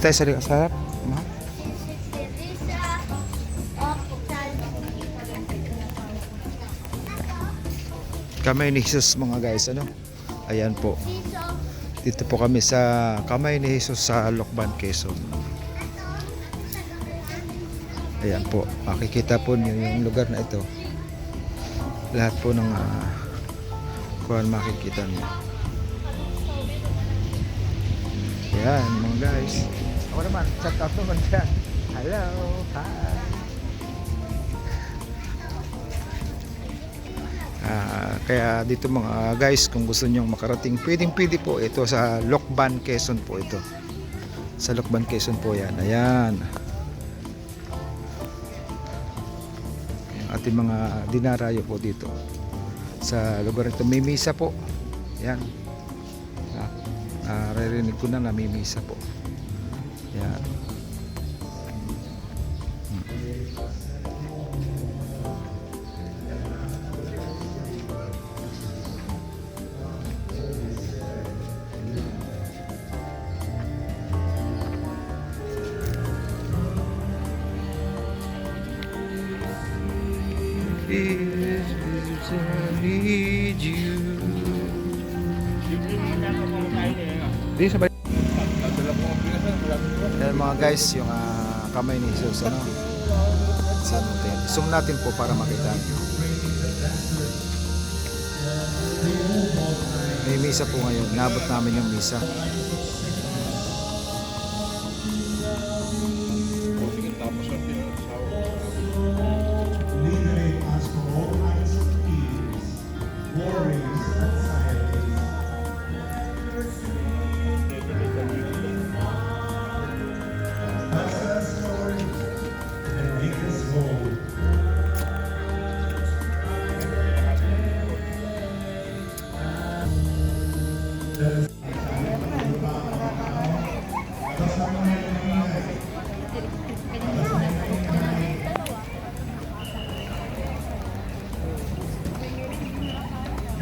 Dito tayo sa harap. Kamay ni Jesus mga guys, ano? Ayan po. Dito po kami sa Kamay ni Jesus sa Lokban, Quezon. Ayan po. Makikita po niyo yung lugar na ito. Lahat po ng kuhan makikita niyo. Ayan mga guys. Ako naman, chat out naman dyan. Hello, hi. Kaya dito mga guys, kung gusto nyo makarating, pwede po ito sa Lokban, Quezon po ito. Sa Lokban, Quezon po yan. Ayan. Yung ating mga dinarayo po dito. Sa lugar ito, may misa po. Ayan. Naririnig ko na may misa po. Ayan. Di sabay. Ayan mga guys, yung kamay ni Jesus, ano? Zoom natin po para makita nyo. May misa po ngayon. Nabot namin yung misa.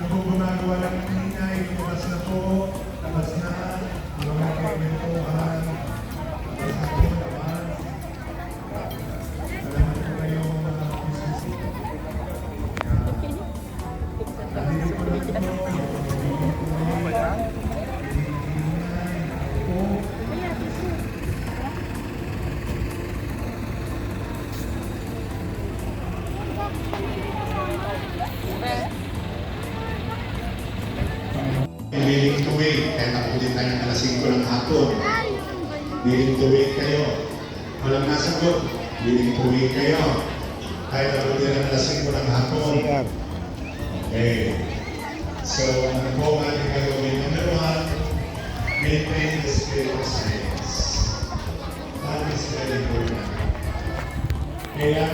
Gumagawa lang ng ingay, labas na po, labas na, mga kwentuhan, labas na po, labas. Salamat po kayo mga Christmas. Dahil po na willing to wait, kahit ako din tayo ng alas 5 ng hapon. Willing to wait kayo. Walang nasagot. Willing to wait kayo. Kahit ako din ng alas 5 ng hapon. Okay. So, ano po ang ating gagawin? Number 1, maintain the spirit of silence. That is very important. Kaya,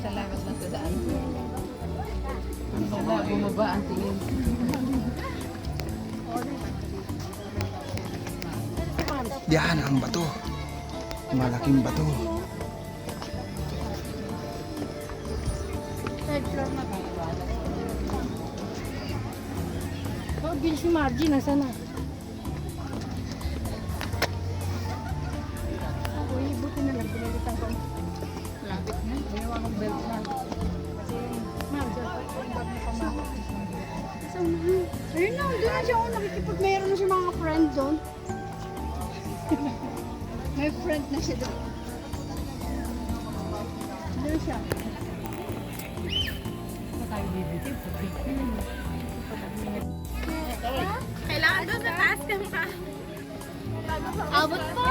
salamat na sa daan. Wala, bumaba ang tingin. Yan ang bato. Malaking bato. Third floor na ba? Oh, bin si Margie, nasa na? Uy, buti na lang, pinalitan ko. Lapit na, ginawa kong belt na. Kasi, Margie, bag na pamako. Ayun na, doon na siya ako nakikipag meron na siya mga friend doon. May friend na siya doon. Doon siya. Tayo dito. Kailangan doon sa taas ka pa. Abot po.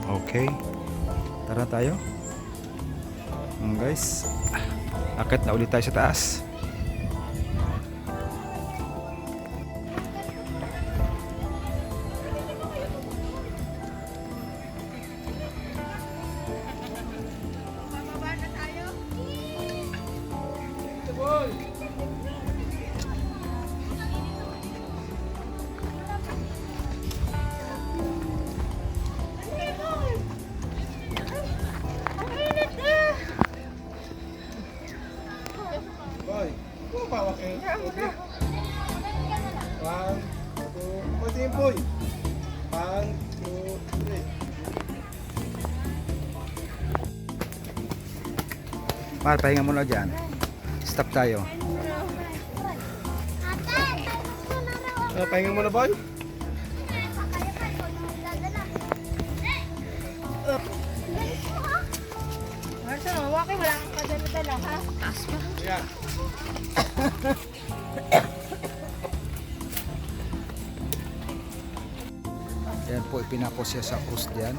Okay. Tara tayo. Guys, akit na ulit tayo sa taas. Mahal, pahinga muna dyan. Stop tayo. Pahinga mo na, boy. Marso, walking wala kang kadala-dala, ha? Taas pa. Yeah. Ayan po, ipinako siya sa krus diyan.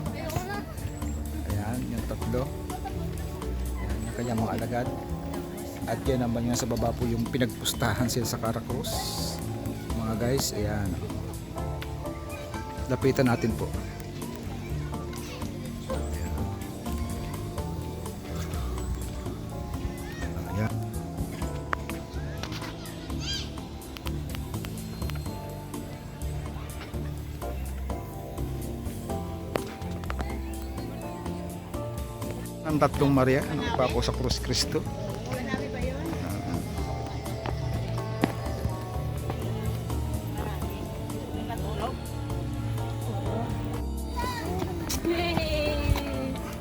Ayan, yung tatlo. Ayan, yung kanyang mga alagad. At yan naman nga sa baba po yung pinagpustahan sila sa Karakrus. Mga guys, ayan. Lapitan natin po. Ayan. Ang tatlong Maria, ano pa po sa Krus Kristo.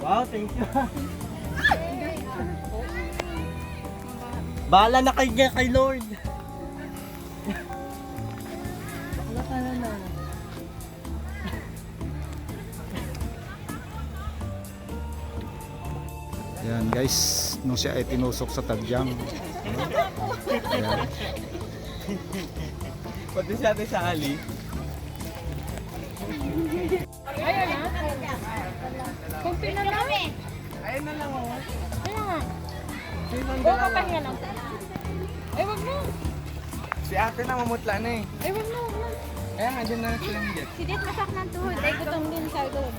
Wow, thank you. Bahala na kayo dyan kay Lord. Bakla ka na na. Ayan guys, nung siya ay tinusok sa tadyang. Ayan. Pati si Ate Sally. Ayun na. Kunti na lang. Ayun na lang ako. Kaya nga. Sino ang Oo, dalawa? papahinga lang. Ay, wag mo. Si ate na mamutla na eh. Ay, wag mo, wag mo. Kaya nga dyan na silang jet. Si Dit masak ng tuhod. Ay, gutom din sa doon.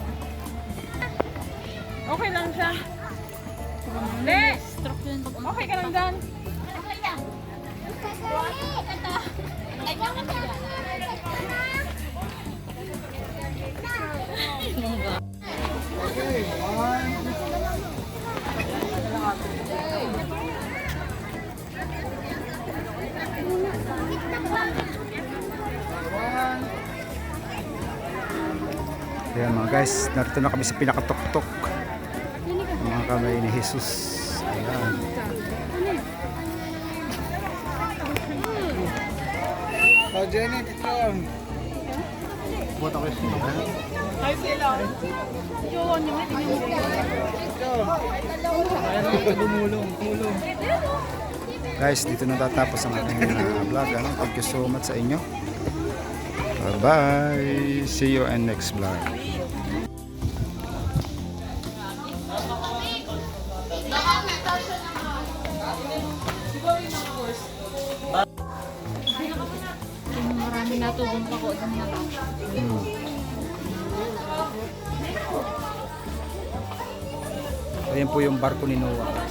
Okay lang siya. Hindi. Okay ka lang dyan. Okay lang. Ay, bakit ka dyan? Ayan mga guys, narito na kami sa pinakatok-tok. Mga kamay ni Jesus. Ayan. Oh, Jenny, dito. Buta ko yung Hi, sila. Yun, yung may tingin mo. Tumulong, tulong. Guys, dito na tatapos ang ating vlog. Ano? Thank you so much sa inyo. Bye-bye. See you in next vlog. Marami natubong pa ko. Ayan po yung barko ni Noah.